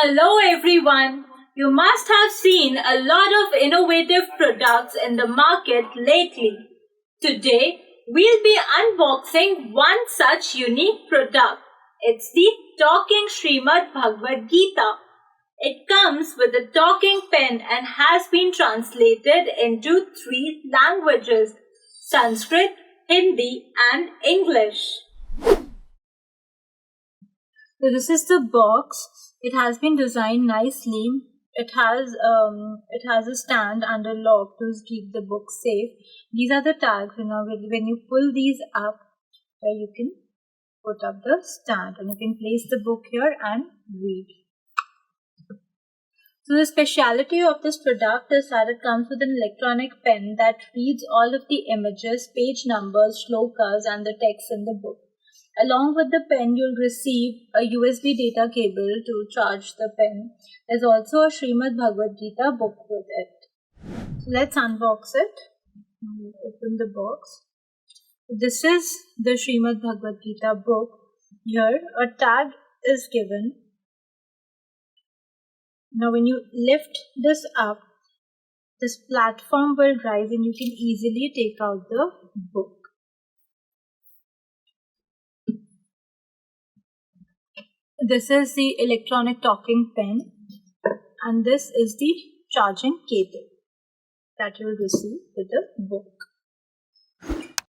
Hello everyone! You must have seen a lot of innovative products in the market lately. Today, we'll be unboxing one such unique product. It's the Talking Srimad Bhagwat Gita. It comes with a talking pen and has been translated into 3 languages: Sanskrit, Hindi and English. So this is the box. It has been designed nicely. It has a stand and a lock to keep the book safe. These are the tags. When you pull these up, you can put up the stand and you can place the book here and read. So the speciality of this product is that it comes with an electronic pen that reads all of the images, page numbers, shlokas and the text in the book. Along with the pen, you'll receive a USB data cable to charge the pen. There's also a Srimad Bhagwat Gita book with it. So let's unbox it. Open the box. This is the Srimad Bhagwat Gita book. Here, a tag is given. Now, when you lift this up, this platform will rise and you can easily take out the book. This is the electronic talking pen and this is the charging cable that you will receive with the book.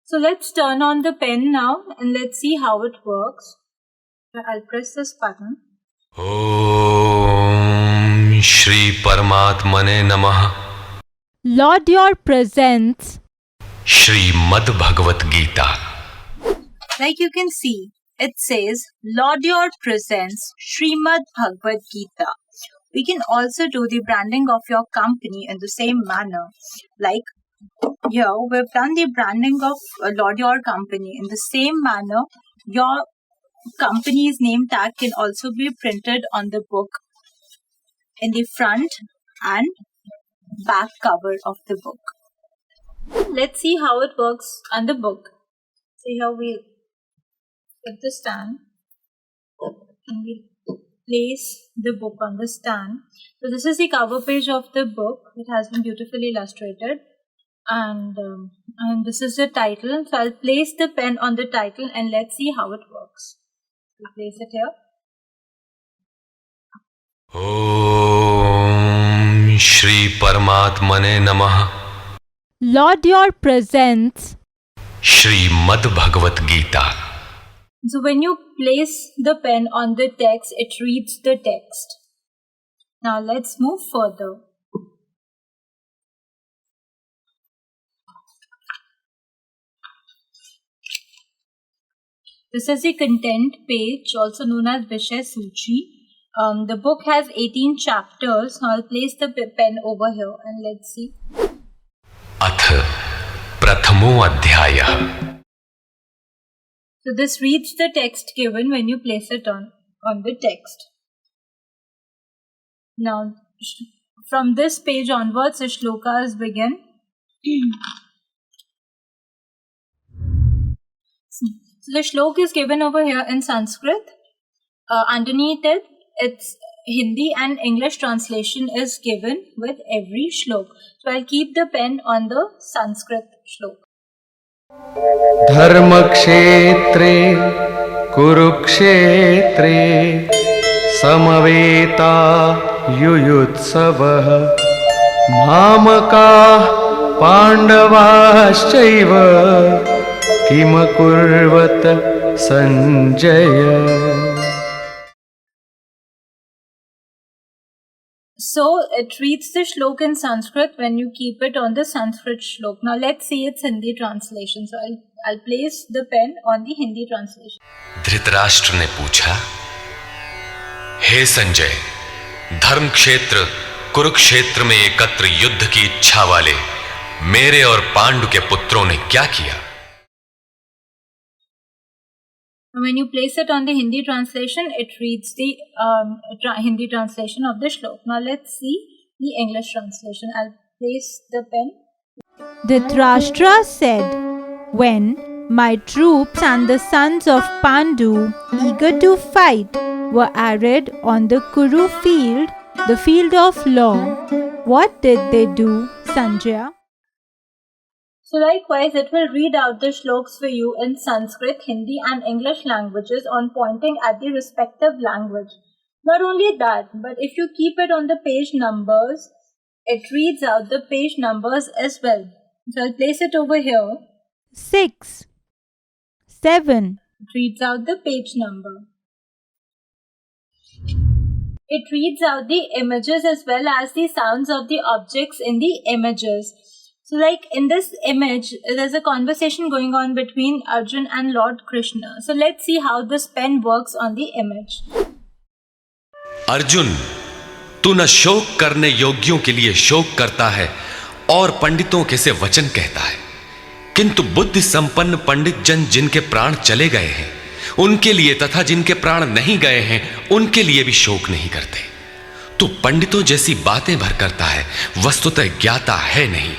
So let's turn on the pen now and let's see how it works. I'll press this button. Om Shri Paramatmane Namah. Lord, your presence. Srimad Bhagwat Gita. Like you can see, it says, Lord your presence, Srimad Bhagwat Gita. We can also do the branding of your company in the same manner. Like here, we've done the branding of Lord your company. In the same manner, your company's name tag can also be printed on the book in the front and back cover of the book. Let's see how it works on the book. So here we put the stand and we place the book on the stand. So this is the cover page of the book. It has been beautifully illustrated and this is the title. So I'll place the pen on the title and let's see how it works. We'll place it here. Om Shri Paramatmane Namah. Lord, your presence. Srimad Bhagwat Gita. So when you place the pen on the text, it reads the text. Now let's move further. This is the content page, also known as Vishay Suchi. The book has 18 chapters. Now I'll place the pen over here and let's see. Ath Prathamo Adhyayah. So this reads the text given when you place it on the text. Now from this page onwards, the shlokas begin. So the shlok is given over here in Sanskrit. Underneath it, it's Hindi and English translation is given with every shlok. So I'll keep the pen on the Sanskrit shlok. धर्मक्षेत्रे कुरुक्षेत्रे समवेता युयुत्सवः मामकाः पाण्डवाश्चैव किमकुर्वत Sanjay. So it reads the shlok in Sanskrit when you keep it on the Sanskrit shlok. Now let's see its Hindi translation. So I'll place the pen on the Hindi translation. Dhritarashtra ने पूछा, हे संजय, धर्म क्षेत्र कुरुक्षेत्र में एकत्र युद्ध की इच्छा वाले मेरे और पांडु के पुत्रों ने क्या किया? When you place it on the Hindi translation, it reads the Hindi translation of the shlok. Now let's see the English translation. I'll place the pen. Dhritarashtra said, when My troops and the sons of Pandu, eager to fight, were arrayed on the Kuru field, the field of law. What did they do, Sanjaya? So likewise, it will read out the shloks for you in Sanskrit, Hindi and English languages on pointing at the respective language. Not only that, but if you keep it on the page numbers, it reads out the page numbers as well. So I'll place it over here. 6, 7, It reads out the page number. It reads out the images as well as the sounds of the objects in the images. So like in this image, there's a conversation going on between Arjun and Lord Krishna. So let's see how this pen works on the image. Arjun, तू न शोक करने योग्यों के लिए शोक करता है और पंडितों के से वचन कहता है, किंतु बुद्धि संपन्न पंडित जन जिनके प्राण चले गए हैं उनके लिए तथा जिनके प्राण नहीं गए हैं उनके लिए भी शोक नहीं करते। तू पंडितों जैसी बातें भर करता है, वस्तुतः ज्ञाता है नहीं,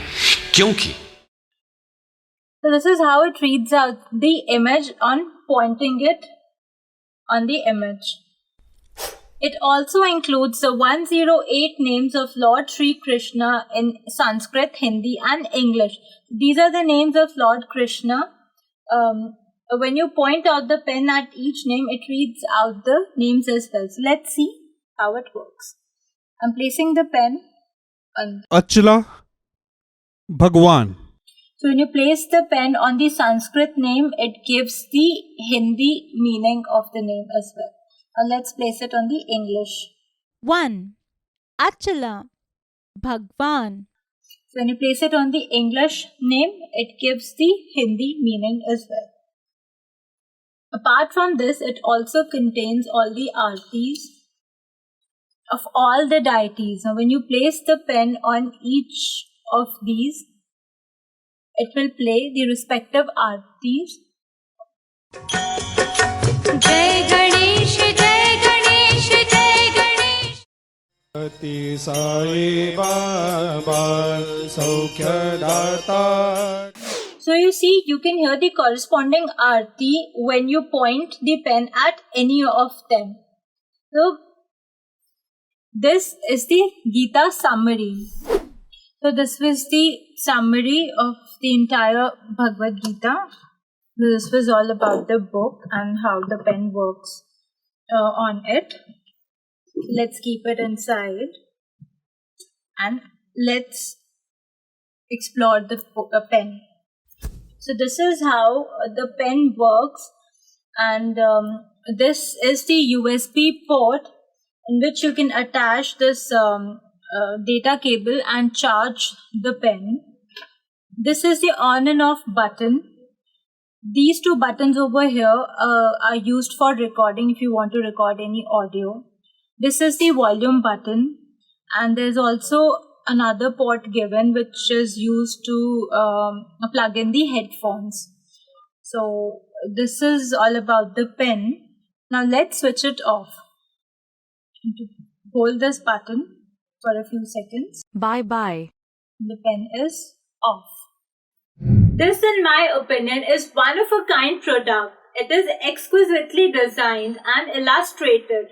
क्योंकि So this is how it reads out the image on pointing it on the image. It also includes the 108 names of Lord Sri Krishna in Sanskrit, Hindi and English. These are the names of Lord Krishna. When you point out the pen at each name, it reads out the names as well. So let's see how it works. I'm placing the pen on. Achala, Bhagwan. So when you place the pen on the Sanskrit name, it gives the Hindi meaning of the name as well. Now let's place it on the English. 1. Achala, Bhagwan. So when you place it on the English name, it gives the Hindi meaning as well. Apart from this, it also contains all the artis of all the deities. Now when you place the pen on each of these, it will play the respective artis. Jai Ganesh, Jai Ganesh, Jai Ganesh. Ati Sai Baba Saukhya Data. So you see, you can hear the corresponding arti when you point the pen at any of them. So this is the Gita Summary. So this was the summary of the entire Bhagwat Gita. This was all about the book and how the pen works on it. Let's keep it inside and let's explore the pen. So this is how the pen works, and this is the USB port in which you can attach this data cable and charge the pen. This is the on and off button. These two buttons over here are used for recording if you want to record any audio. This is the volume button, and there's also another port given which is used to plug in the headphones. So this is all about the pen. Now let's switch it off. Hold this button for a few seconds. Bye-bye. The pen is off. This, in my opinion, is one of a kind product. It is exquisitely designed and illustrated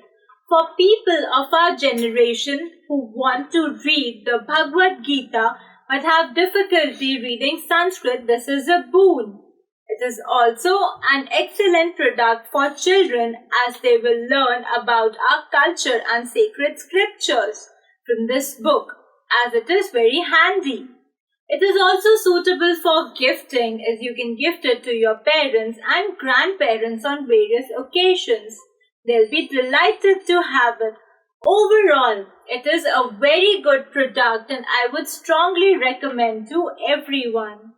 for people of our generation who want to read the Bhagwat Gita but have difficulty reading Sanskrit. This is a boon. It is also an excellent product for children as they will learn about our culture and sacred scriptures from this book, as it is very handy. It is also suitable for gifting, as you can gift it to your parents and grandparents on various occasions. They'll be delighted to have it. Overall, it is a very good product and I would strongly recommend to everyone.